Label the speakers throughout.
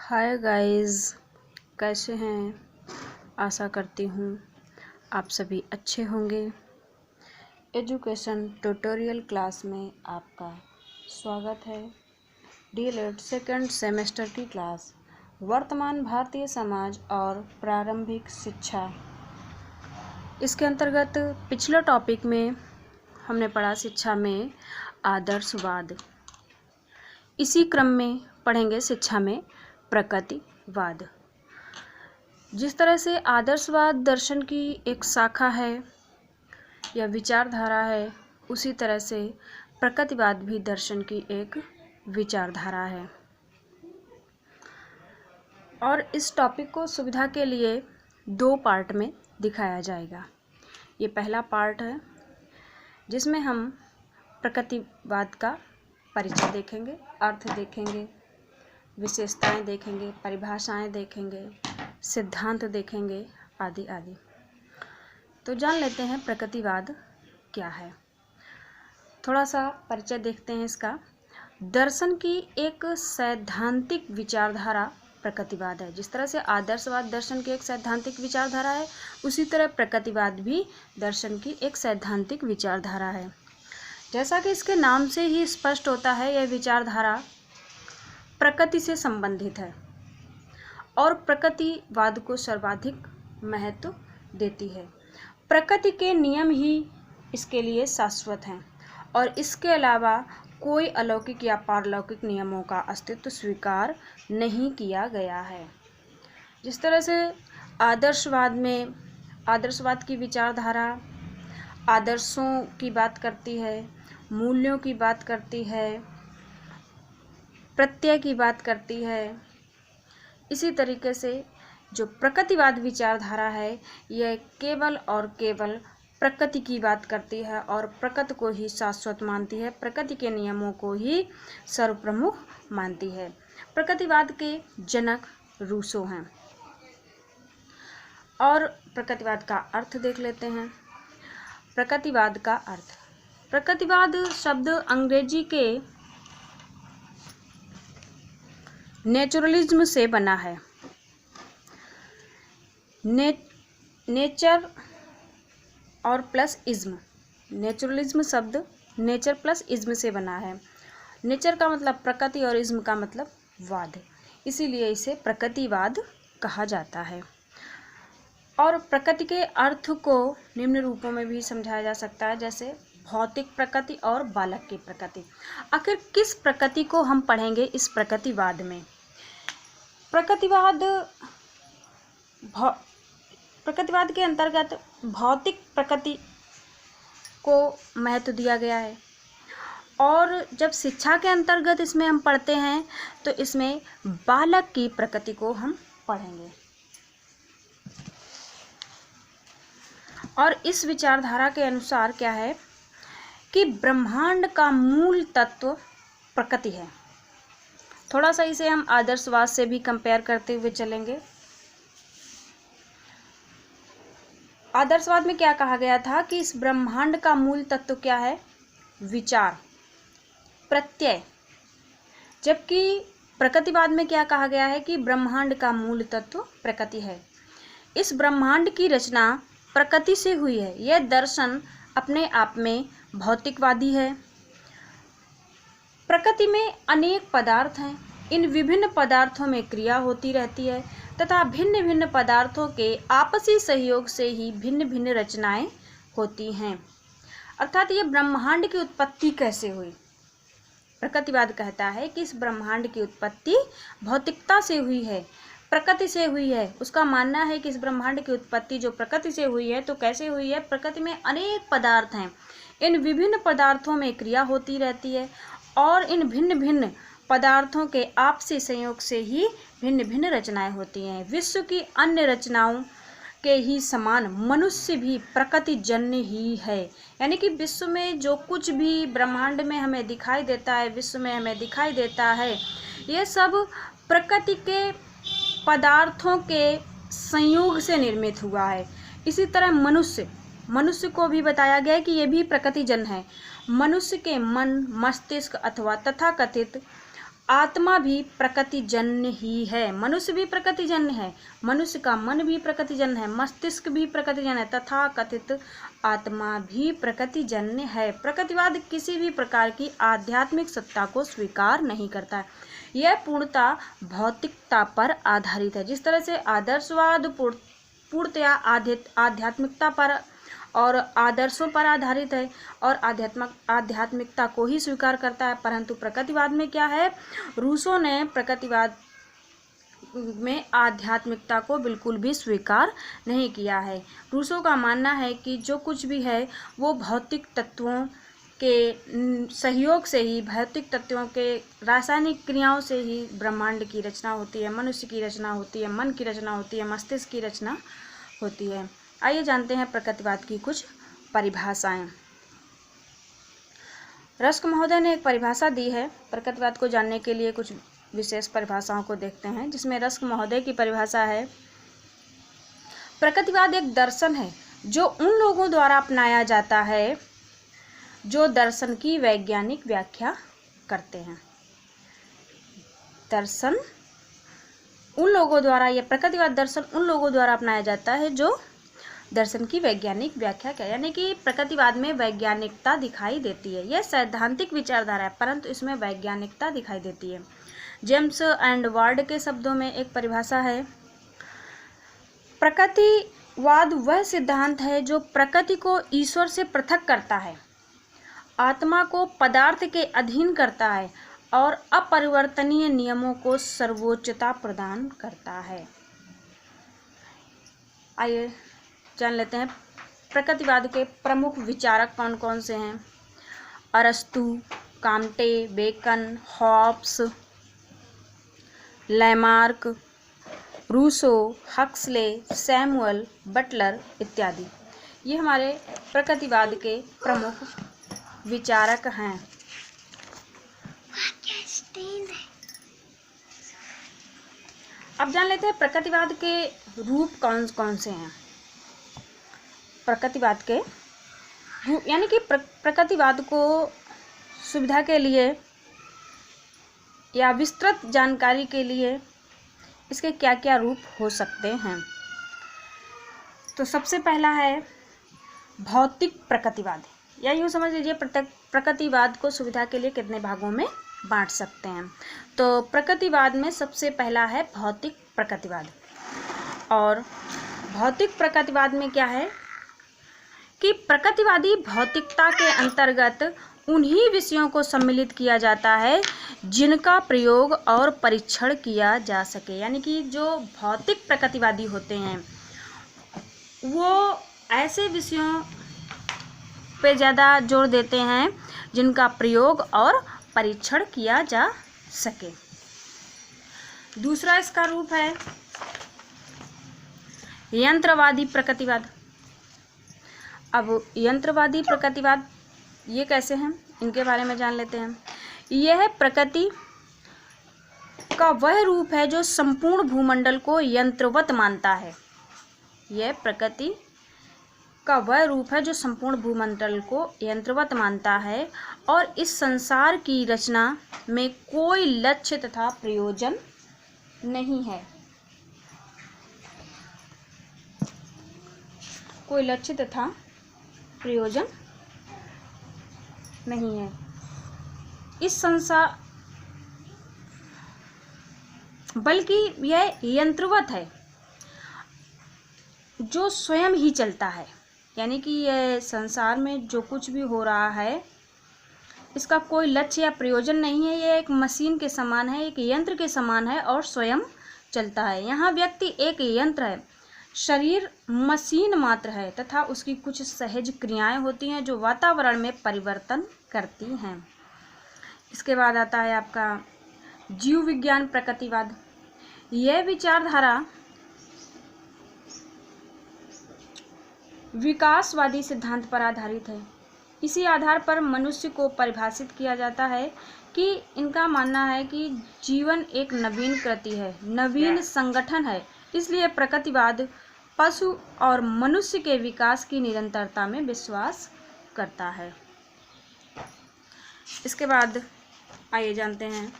Speaker 1: Hi guys, कैसे हैं। आशा करती हूँ आप सभी अच्छे होंगे। एजुकेशन ट्यूटोरियल क्लास में आपका स्वागत है। डीएलएड सेकंड सेमेस्टर की क्लास वर्तमान भारतीय समाज और प्रारंभिक शिक्षा, इसके अंतर्गत पिछले टॉपिक में हमने पढ़ा शिक्षा में आदर्शवाद। इसी क्रम में पढ़ेंगे शिक्षा में प्रकृतिवाद। जिस तरह से आदर्शवाद दर्शन की एक शाखा है या विचारधारा है, उसी तरह से प्रकृतिवाद भी दर्शन की एक विचारधारा है। और इस टॉपिक को सुविधा के लिए दो पार्ट में दिखाया जाएगा। ये पहला पार्ट है जिसमें हम प्रकृतिवाद का परिचय देखेंगे, अर्थ देखेंगे, विशेषताएं देखेंगे, परिभाषाएं देखेंगे, सिद्धांत देखेंगे, आदि आदि। तो जान लेते हैं प्रकृतिवाद क्या है। थोड़ा सा परिचय देखते हैं इसका। दर्शन की एक सैद्धांतिक विचारधारा प्रकृतिवाद है। जिस तरह से आदर्शवाद दर्शन की एक सैद्धांतिक विचारधारा है, उसी तरह प्रकृतिवाद भी दर्शन की एक सैद्धांतिक विचारधारा है। जैसा कि इसके नाम से ही स्पष्ट होता है, यह विचारधारा प्रकृति से संबंधित है और प्रकृतिवाद को सर्वाधिक महत्व देती है। प्रकृति के नियम ही इसके लिए शाश्वत हैं और इसके अलावा कोई अलौकिक या पारलौकिक नियमों का अस्तित्व स्वीकार नहीं किया गया है। जिस तरह से आदर्शवाद की विचारधारा आदर्शों की बात करती है, मूल्यों की बात करती है, प्रत्यय की बात करती है, इसी तरीके से जो प्रकृतिवाद विचारधारा है, यह केवल और केवल प्रकृति की बात करती है और प्रकृति को ही शाश्वत मानती है, प्रकृति के नियमों को ही सर्वप्रमुख मानती है। प्रकृतिवाद के जनक रूसो हैं। और प्रकृतिवाद का अर्थ देख लेते हैं। प्रकृतिवाद का अर्थ, प्रकृतिवाद शब्द अंग्रेजी के नेचुरलिज्म से बना है। नेचर और प्लस इज्म, नेचुरलिज्म शब्द नेचर प्लस इज्म से बना है। नेचर का मतलब प्रकृति और इज्म का मतलब वाद, इसीलिए इसे प्रकृतिवाद कहा जाता है। और प्रकृति के अर्थ को निम्न रूपों में भी समझाया जा सकता है, जैसे भौतिक प्रकृति और बालक की प्रकृति। आखिर किस प्रकृति को हम पढ़ेंगे इस प्रकृतिवाद में? प्रकृतिवाद के अंतर्गत भौतिक प्रकृति को महत्व दिया गया है और जब शिक्षा के अंतर्गत इसमें हम पढ़ते हैं तो इसमें बालक की प्रकृति को हम पढ़ेंगे। और इस विचारधारा के अनुसार क्या है कि ब्रह्मांड का मूल तत्व प्रकृति है। थोड़ा सा इसे हम आदर्शवाद से भी कंपेयर करते हुए चलेंगे। आदर्शवाद में क्या कहा गया था कि इस ब्रह्मांड का मूल तत्व क्या है? विचार, प्रत्यय। जबकि प्रकृतिवाद में क्या कहा गया है कि ब्रह्मांड का मूल तत्व प्रकृति है। इस ब्रह्मांड की रचना प्रकृति से हुई है। यह दर्शन अपने आप में भौतिकवादी है। प्रकृति में अनेक पदार्थ हैं। इन विभिन्न पदार्थों में क्रिया होती रहती है तथा भिन्न भिन्न पदार्थों के आपसी सहयोग से ही भिन्न भिन्न रचनाएं होती हैं। अर्थात ये ब्रह्मांड की उत्पत्ति कैसे हुई? प्रकृतिवाद कहता है कि इस ब्रह्मांड की उत्पत्ति भौतिकता से हुई है, प्रकृति से हुई है। उसका मानना है कि इस ब्रह्मांड की उत्पत्ति जो प्रकृति से हुई है, तो कैसे हुई है? प्रकृति में अनेक पदार्थ हैं। इन विभिन्न पदार्थों में क्रिया होती रहती है और इन भिन्न भिन्न पदार्थों के आपसी संयोग से ही भिन्न भिन्न रचनाएं होती हैं। विश्व की अन्य रचनाओं के ही समान मनुष्य भी प्रकृति जन्य ही है। यानी कि विश्व में जो कुछ भी ब्रह्मांड में हमें दिखाई देता है, विश्व में हमें दिखाई देता है, ये सब प्रकृति के पदार्थों के संयोग से निर्मित हुआ है। इसी तरह मनुष्य को भी बताया गया है कि ये भी प्रकृति जन्य है। मनुष्य के मन, मस्तिष्क अथवा तथाकथित आत्मा भी प्रकृतिजन्य ही है, मनुष्य भी प्रकृतिजन्य है, मनुष्य का मन भी प्रकृतिजन्य है, मस्तिष्क भी प्रकृतिजन्य है, तथा कथित आत्मा भी प्रकृतिजन्य है। प्रकृतिवाद किसी भी प्रकार की आध्यात्मिक सत्ता को स्वीकार नहीं करता है, यह पूर्णतः भौतिकता पर आधारित है। जिस तरह से आदर्शवाद पूर्णतया आध्यात्मिकता पर और आदर्शों पर आधारित है और आध्यात्मिकता को ही स्वीकार करता है, परंतु प्रकृतिवाद में क्या है, रूसो ने प्रकृतिवाद में आध्यात्मिकता को बिल्कुल भी स्वीकार नहीं किया है। रूसो का मानना है कि जो कुछ भी है वो भौतिक तत्वों के सहयोग से ही, भौतिक तत्वों के रासायनिक क्रियाओं से ही ब्रह्मांड की रचना होती है, मनुष्य की रचना होती है, मन की रचना होती है, मस्तिष्क की रचना होती है। आइए जानते हैं प्रकृतिवाद की कुछ परिभाषाएं। रस्क महोदय ने एक परिभाषा दी है। प्रकृतिवाद को जानने के लिए कुछ विशेष परिभाषाओं को देखते हैं, जिसमें रस्क महोदय की परिभाषा है, प्रकृतिवाद एक दर्शन है जो उन लोगों द्वारा अपनाया जाता है जो दर्शन की वैज्ञानिक व्याख्या करते हैं। दर्शन उन लोगों द्वारा, यह प्रकृतिवाद दर्शन उन लोगों द्वारा अपनाया जाता है जो दर्शन की वैज्ञानिक व्याख्या क्या, यानी कि प्रकृतिवाद में वैज्ञानिकता दिखाई देती है। यह सैद्धांतिक विचारधारा है परंतु इसमें वैज्ञानिकता दिखाई देती है। जेम्स एंड वार्ड के शब्दों में एक परिभाषा है, प्रकृतिवाद वह सिद्धांत है जो प्रकृति को ईश्वर से पृथक करता है, आत्मा को पदार्थ के अधीन करता है और अपरिवर्तनीय नियमों को सर्वोच्चता प्रदान करता है। आइए जान लेते हैं प्रकृतिवाद के प्रमुख विचारक कौन कौन से हैं। अरस्तु, Comte, Bacon, Hobbes, Lamarck, Rousseau, Huxley, Samuel Butler इत्यादि, ये हमारे प्रकृतिवाद के प्रमुख विचारक हैं। अब जान लेते हैं प्रकृतिवाद के रूप कौन कौन से हैं। प्रकृतिवाद के रूप, यानी कि प्रकृतिवाद को सुविधा के लिए या विस्तृत जानकारी के लिए इसके क्या क्या रूप हो सकते हैं। तो सबसे पहला है भौतिक प्रकृतिवाद, या यूँ समझ लीजिए प्रकृतिवाद को सुविधा के लिए कितने भागों में बांट सकते हैं। तो प्रकृतिवाद में सबसे पहला है भौतिक प्रकृतिवाद। और भौतिक प्रकृतिवाद में क्या है कि प्रकृतिवादी भौतिकता के अंतर्गत उन्हीं विषयों को सम्मिलित किया जाता है जिनका प्रयोग और परीक्षण किया जा सके। यानी कि जो भौतिक प्रकृतिवादी होते हैं वो ऐसे विषयों पे ज़्यादा जोर देते हैं जिनका प्रयोग और परीक्षण किया जा सके। दूसरा इसका रूप है यंत्रवादी प्रकृतिवाद। अब यंत्रवादी प्रकृतिवाद ये कैसे हैं, इनके बारे में जान लेते हैं। यह प्रकृति का वह रूप है जो संपूर्ण भूमंडल को यंत्रवत मानता है। यह प्रकृति का वह रूप है जो संपूर्ण भूमंडल को यंत्रवत मानता है और इस संसार की रचना में कोई लक्ष्य तथा प्रयोजन नहीं है। कोई लक्ष्य तथा प्रयोजन नहीं है। इस संसार, बल्कि यह यंत्रवत है जो स्वयं ही चलता है। यानी कि यह संसार में जो कुछ भी हो रहा है इसका कोई लक्ष्य या प्रयोजन नहीं है। यह एक मशीन के समान है, एक यंत्र के समान है और स्वयं चलता है। यहाँ व्यक्ति एक यंत्र है, शरीर मशीन मात्र है तथा उसकी कुछ सहज क्रियाएं होती हैं जो वातावरण में परिवर्तन करती हैं। इसके बाद आता है आपका जीव विज्ञान प्रकृतिवाद। यह विचारधारा विकासवादी सिद्धांत पर आधारित है। इसी आधार पर मनुष्य को परिभाषित किया जाता है कि इनका मानना है कि जीवन एक नवीन कृति है, नवीन संगठन है। इसलिए प्रकृतिवाद पशु और मनुष्य के विकास की निरंतरता में विश्वास करता है। इसके बाद आइए जानते हैं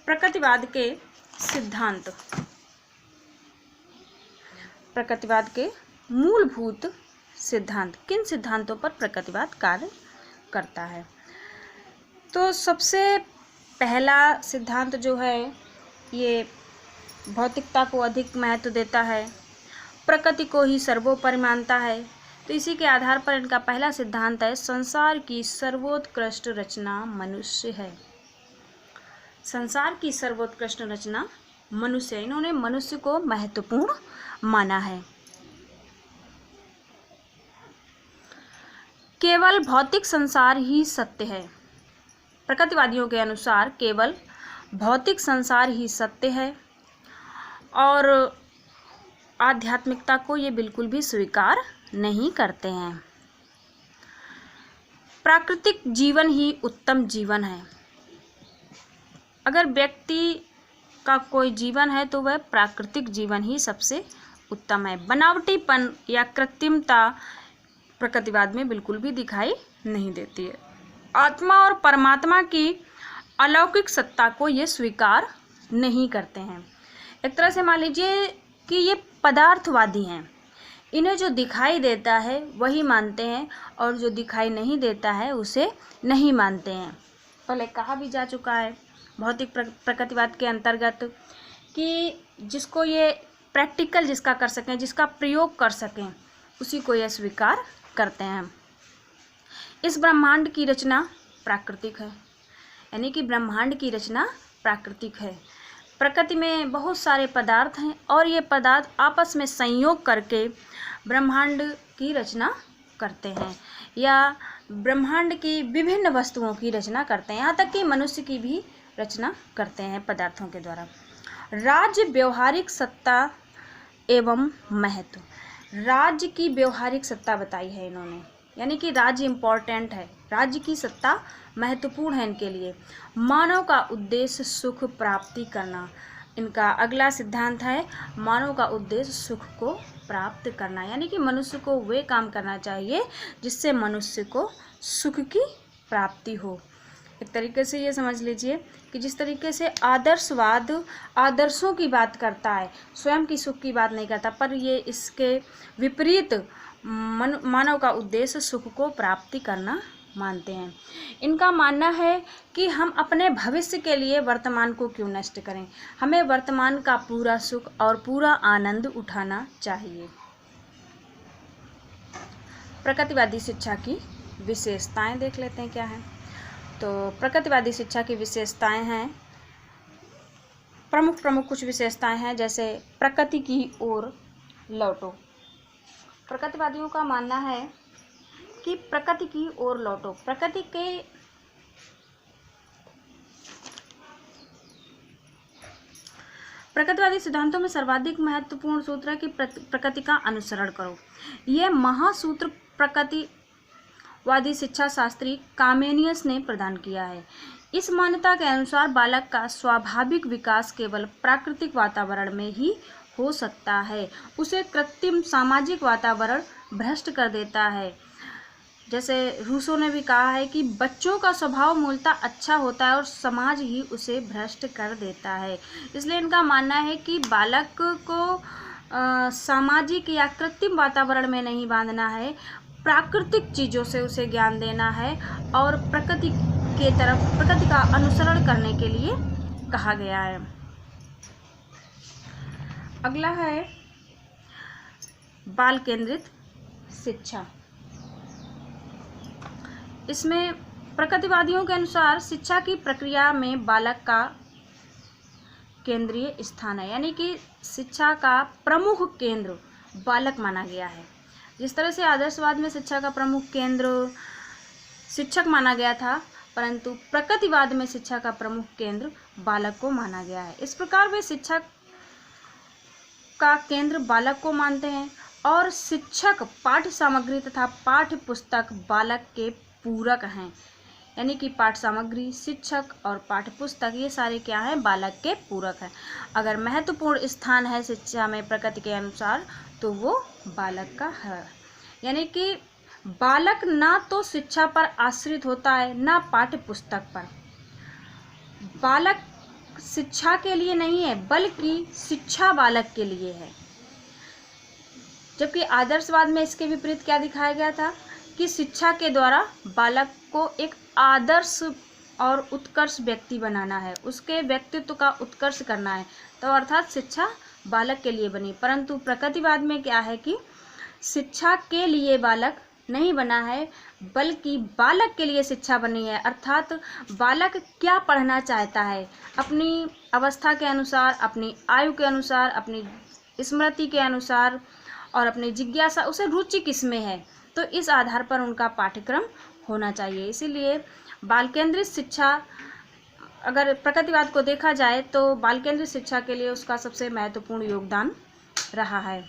Speaker 1: प्रकृतिवाद के सिद्धांत, प्रकृतिवाद के मूलभूत सिद्धांत, किन सिद्धांतों पर प्रकृतिवाद कार्य करता है। तो सबसे पहला सिद्धांत जो है ये भौतिकता को अधिक महत्व देता है, प्रकृति को ही सर्वोपरि मानता है। तो इसी के आधार पर इनका पहला सिद्धांत है संसार की सर्वोत्कृष्ट रचना मनुष्य है। संसार की सर्वोत्कृष्ट रचना मनुष्य है। इन्होंने मनुष्य को महत्वपूर्ण माना है। केवल भौतिक संसार ही सत्य है। प्रकृतिवादियों के अनुसार केवल भौतिक संसार ही सत्य है और आध्यात्मिकता को ये बिल्कुल भी स्वीकार नहीं करते हैं। प्राकृतिक जीवन ही उत्तम जीवन है। अगर व्यक्ति का कोई जीवन है तो वह प्राकृतिक जीवन ही सबसे उत्तम है। बनावटीपन या कृत्रिमता प्रकृतिवाद में बिल्कुल भी दिखाई नहीं देती है। आत्मा और परमात्मा की अलौकिक सत्ता को ये स्वीकार नहीं करते हैं। एक तरह से मान लीजिए कि ये पदार्थवादी हैं। इन्हें जो दिखाई देता है वही मानते हैं और जो दिखाई नहीं देता है उसे नहीं मानते हैं। पहले कहा भी जा चुका है भौतिक प्रकृतिवाद के अंतर्गत कि जिसको ये प्रैक्टिकल जिसका कर सकें, जिसका प्रयोग कर सकें, उसी को ये स्वीकार करते हैं। इस ब्रह्मांड की रचना प्राकृतिक है, यानी कि ब्रह्मांड की रचना प्राकृतिक है। प्रकृति में बहुत सारे पदार्थ हैं और ये पदार्थ आपस में संयोग करके ब्रह्मांड की रचना करते हैं या ब्रह्मांड की विभिन्न वस्तुओं की रचना करते हैं, यहाँ तक कि मनुष्य की भी रचना करते हैं पदार्थों के द्वारा। राज्य व्यवहारिक सत्ता एवं महत्व, राज्य की व्यवहारिक सत्ता बताई है इन्होंने, यानी कि राज्य इम्पोर्टेंट है, राज्य की सत्ता महत्वपूर्ण है इनके लिए। मानव का उद्देश्य सुख प्राप्ति करना, इनका अगला सिद्धांत है मानव का उद्देश्य सुख को प्राप्त करना, यानी कि मनुष्य को वे काम करना चाहिए जिससे मनुष्य को सुख की प्राप्ति हो। एक तरीके से ये समझ लीजिए कि जिस तरीके से आदर्शवाद आदर्शों की बात करता है, स्वयं की सुख की बात नहीं करता, पर ये इसके विपरीत मानव का उद्देश्य सुख को प्राप्ति करना मानते हैं। इनका मानना है कि हम अपने भविष्य के लिए वर्तमान को क्यों नष्ट करें, हमें वर्तमान का पूरा सुख और पूरा आनंद उठाना चाहिए। प्रकृतिवादी शिक्षा की विशेषताएं देख लेते हैं क्या है। तो प्रकृतिवादी शिक्षा की विशेषताएं हैं, प्रमुख कुछ विशेषताएं हैं, जैसे प्रकृति की ओर लौटो। प्रकृतिवादियों का मानना है कि प्रकृति की ओर लौटो। प्रकृतिवादी सिद्धांतों में सर्वाधिक महत्वपूर्ण सूत्र है कि प्रकृति का अनुसरण करो। यह महासूत्र प्रकृतिवादी शिक्षा शास्त्री कामेनियस ने प्रदान किया है। इस मान्यता के अनुसार बालक का स्वाभाविक विकास केवल प्राकृतिक वातावरण में ही हो सकता है। उसे कृत्रिम सामाजिक वातावरण भ्रष्ट कर देता है। जैसे रूसो ने भी कहा है कि बच्चों का स्वभाव मूलतः अच्छा होता है और समाज ही उसे भ्रष्ट कर देता है। इसलिए इनका मानना है कि बालक को सामाजिक या कृत्रिम वातावरण में नहीं बांधना है, प्राकृतिक चीज़ों से उसे ज्ञान देना है और प्रकृति के तरफ प्रकृति का अनुसरण करने के लिए कहा गया है। अगला है बाल केंद्रित शिक्षा। इसमें प्रकृतिवादियों के अनुसार शिक्षा की प्रक्रिया में बालक का केंद्रीय स्थान है, यानी कि शिक्षा का प्रमुख केंद्र बालक माना गया है। जिस तरह से आदर्शवाद में शिक्षा का प्रमुख केंद्र शिक्षक माना गया था, परंतु प्रकृतिवाद में शिक्षा का प्रमुख केंद्र बालक को माना गया है। इस प्रकार वे शिक्षक का केंद्र बालक को मानते हैं और शिक्षक पाठ्य सामग्री तथा पाठ्य पुस्तक बालक के पूरक हैं, यानी कि पाठ्य सामग्री, शिक्षक और पाठ्य पुस्तक ये सारे क्या हैं, बालक के पूरक हैं। अगर महत्वपूर्ण स्थान है शिक्षा में प्रकृति के अनुसार तो वो बालक का है, यानी कि बालक ना तो शिक्षा पर आश्रित होता है ना पाठ्य पुस्तक पर। बालक शिक्षा के लिए नहीं है बल्कि शिक्षा बालक के लिए है। जबकि आदर्शवाद में इसके विपरीत क्या दिखाया गया था कि शिक्षा के द्वारा बालक को एक आदर्श और उत्कर्ष व्यक्ति बनाना है, उसके व्यक्तित्व का उत्कर्ष करना है, तो अर्थात शिक्षा बालक के लिए बनी। परंतु प्रकृतिवाद में क्या है कि शिक्षा के लिए बालक नहीं बना है बल्कि बालक के लिए शिक्षा बनी है। अर्थात बालक क्या पढ़ना चाहता है, अपनी अवस्था के अनुसार, अपनी आयु के अनुसार, अपनी स्मृति के अनुसार और अपनी जिज्ञासा, उसे रुचि किस में है, तो इस आधार पर उनका पाठ्यक्रम होना चाहिए। इसीलिए बाल केंद्रित शिक्षा, अगर प्रकृतिवाद को देखा जाए तो बाल केंद्रित शिक्षा के लिए उसका सबसे महत्वपूर्ण योगदान रहा है।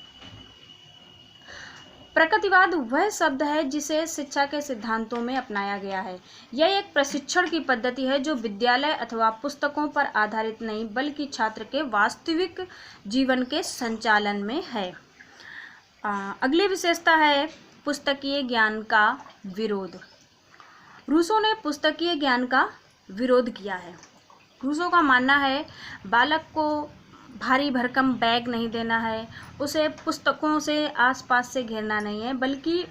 Speaker 1: प्रकृतिवाद वह शब्द है जिसे शिक्षा के सिद्धांतों में अपनाया गया है। यह एक प्रशिक्षण की पद्धति है जो विद्यालय अथवा पुस्तकों पर आधारित नहीं बल्कि छात्र के वास्तविक जीवन के संचालन में है। अगली विशेषता है पुस्तकीय ज्ञान का विरोध। रूसो ने पुस्तकीय ज्ञान का विरोध किया है। रूसो का मानना है बालक को भारी भरकम बैग नहीं देना है, उसे पुस्तकों से आसपास से घेरना नहीं है, बल्कि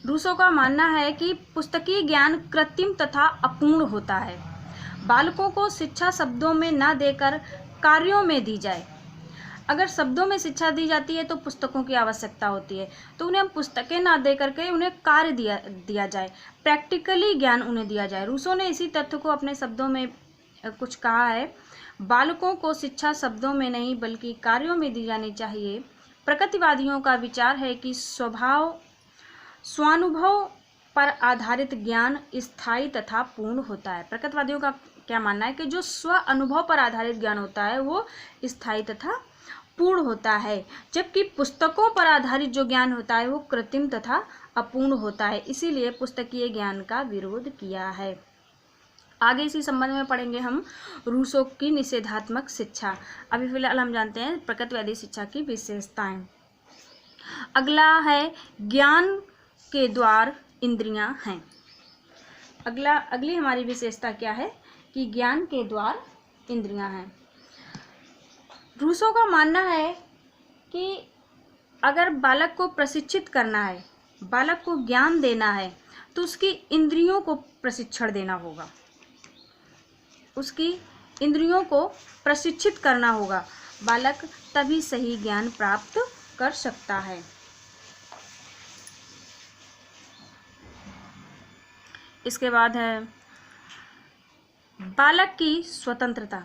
Speaker 1: रूसो का मानना है कि पुस्तकीय ज्ञान कृत्रिम तथा अपूर्ण होता है। बालकों को शिक्षा शब्दों में ना देकर कार्यों में दी जाए। अगर शब्दों में शिक्षा दी जाती है तो पुस्तकों की आवश्यकता होती है, तो उन्हें हम पुस्तकें ना दे करके उन्हें कार्य दिया जाए, प्रैक्टिकली ज्ञान उन्हें दिया जाए। रूसो ने इसी तथ्य को अपने शब्दों में कुछ कहा है, बालकों को शिक्षा शब्दों में नहीं बल्कि कार्यों में दी जानी चाहिए। प्रकृतिवादियों का विचार है कि स्वानुभव पर आधारित ज्ञान स्थायी तथा पूर्ण होता है। प्रकृतिवादियों का क्या मानना है कि जो स्व अनुभव पर आधारित ज्ञान होता है वो स्थायी तथा पूर्ण होता है, जबकि पुस्तकों पर आधारित जो ज्ञान होता है वो कृत्रिम तथा अपूर्ण होता है। इसीलिए पुस्तकीय ज्ञान का विरोध किया है। आगे इसी संबंध में पढ़ेंगे हम रूसो की निषेधात्मक शिक्षा। अभी फिलहाल हम जानते हैं प्रकृतिवादी शिक्षा की विशेषताएं। अगला है ज्ञान के द्वार इंद्रियां हैं। अगली हमारी विशेषता क्या है कि ज्ञान के द्वार इंद्रियां हैं। रूसो का मानना है कि अगर बालक को प्रशिक्षित करना है, बालक को ज्ञान देना है, तो उसकी इंद्रियों को प्रशिक्षण देना होगा, उसकी इंद्रियों को प्रशिक्षित करना होगा। बालक तभी सही ज्ञान प्राप्त कर सकता है। इसके बाद है बालक की स्वतंत्रता।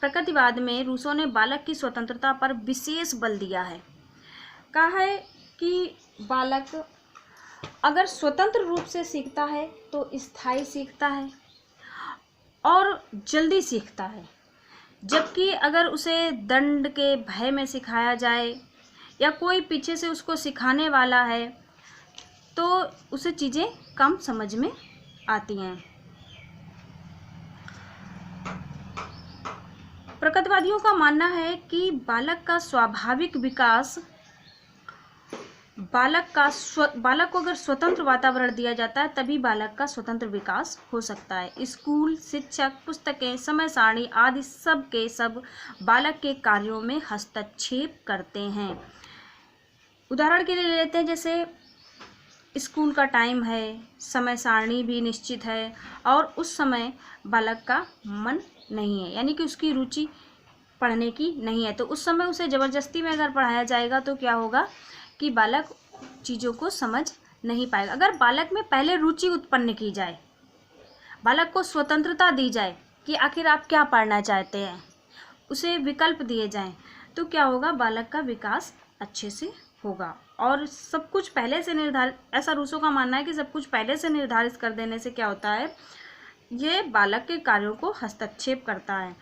Speaker 1: प्रकृतिवाद में रूसो ने बालक की स्वतंत्रता पर विशेष बल दिया है। कहा है कि बालक अगर स्वतंत्र रूप से सीखता है तो स्थायी सीखता है और जल्दी सीखता है, जबकि अगर उसे दंड के भय में सिखाया जाए या कोई पीछे से उसको सिखाने वाला है तो उसे चीज़ें कम समझ में आती हैं। प्रकृतिवादियों का मानना है कि बालक का स्वाभाविक विकास, बालक को अगर स्वतंत्र वातावरण दिया जाता है तभी बालक का स्वतंत्र विकास हो सकता है। स्कूल, शिक्षक, पुस्तकें, समय सारणी आदि सब के सब बालक के कार्यों में हस्तक्षेप करते हैं। उदाहरण के लिए ले लेते हैं, जैसे स्कूल का टाइम है, समय सारणी भी निश्चित है और उस समय बालक का मन नहीं है, यानी कि उसकी रुचि पढ़ने की नहीं है, तो उस समय उसे ज़बरदस्ती में अगर पढ़ाया जाएगा तो क्या होगा कि बालक चीज़ों को समझ नहीं पाएगा। अगर बालक में पहले रुचि उत्पन्न की जाए, बालक को स्वतंत्रता दी जाए कि आखिर आप क्या पढ़ना चाहते हैं, उसे विकल्प दिए जाएं, तो क्या होगा, बालक का विकास अच्छे से होगा। और सब कुछ पहले से निर्धारित, ऐसा रूसो का मानना है कि सब कुछ पहले से निर्धारित कर देने से क्या होता है, ये बालक के कार्यों को हस्तक्षेप करता है,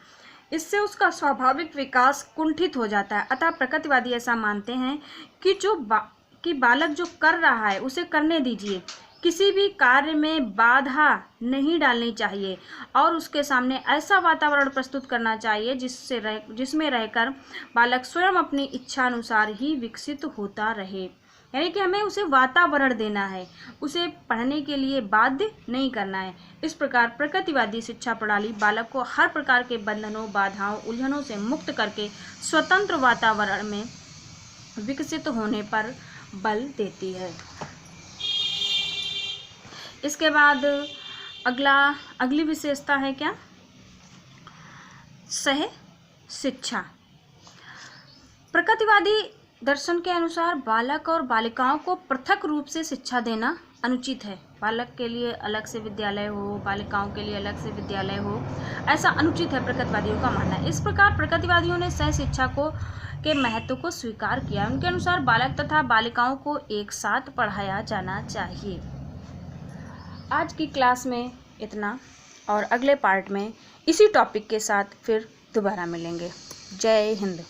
Speaker 1: इससे उसका स्वाभाविक विकास कुंठित हो जाता है। अतः प्रकृतिवादी ऐसा मानते हैं कि बालक जो कर रहा है उसे करने दीजिए, किसी भी कार्य में बाधा नहीं डालनी चाहिए और उसके सामने ऐसा वातावरण प्रस्तुत करना चाहिए जिसमें रहकर बालक स्वयं अपनी इच्छा अनुसार ही विकसित होता रहे। यानी कि हमें उसे वातावरण देना है, उसे पढ़ने के लिए बाध्य नहीं करना है। इस प्रकार प्रकृतिवादी शिक्षा प्रणाली बालक को हर प्रकार के बंधनों, बाधाओं, उलझनों से मुक्त करके स्वतंत्र वातावरण में विकसित होने पर बल देती है। इसके बाद अगली विशेषता है क्या? सह शिक्षा। प्रकृतिवादी दर्शन के अनुसार बालक और बालिकाओं को पृथक रूप से शिक्षा देना अनुचित है। बालक के लिए अलग से विद्यालय हो, बालिकाओं के लिए अलग से विद्यालय हो, ऐसा अनुचित है, प्रकृतिवादियों का मानना है। इस प्रकार प्रकृतिवादियों ने सह शिक्षा के महत्व को स्वीकार किया। उनके अनुसार बालक तथा बालिकाओं को एक साथ पढ़ाया जाना चाहिए। आज की क्लास में इतना, और अगले पार्ट में इसी टॉपिक के साथ फिर दोबारा मिलेंगे। जय हिंद।